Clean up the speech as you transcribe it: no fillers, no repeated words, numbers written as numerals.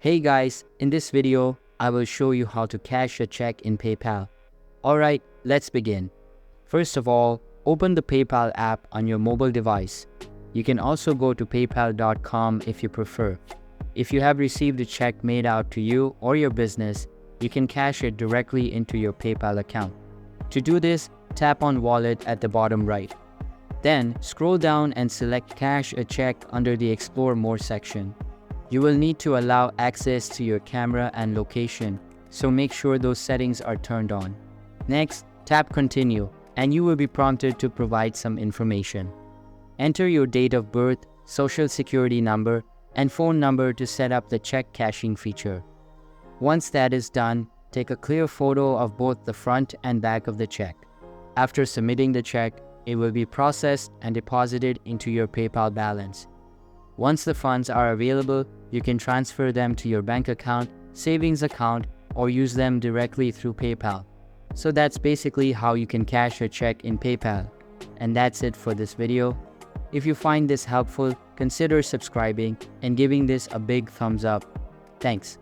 Hey guys, in this video, I will show you how to cash a check in PayPal. Alright, let's begin. First of all, open the PayPal app on your mobile device. You can also go to paypal.com if you prefer. If you have received a check made out to you or your business, you can cash it directly into your PayPal account. To do this, tap on Wallet at the bottom right. Then, scroll down and select Cash a Check under the Explore More section. You will need to allow access to your camera and location, so make sure those settings are turned on. Next, tap Continue, and you will be prompted to provide some information. Enter your date of birth, social security number, and phone number to set up the check cashing feature. Once that is done, take a clear photo of both the front and back of the check. After submitting the check, it will be processed and deposited into your PayPal balance. Once the funds are available, you can transfer them to your bank account, savings account, or use them directly through PayPal. So that's basically how you can cash a check in PayPal. And that's it for this video. If you find this helpful, consider subscribing and giving this a big thumbs up. Thanks.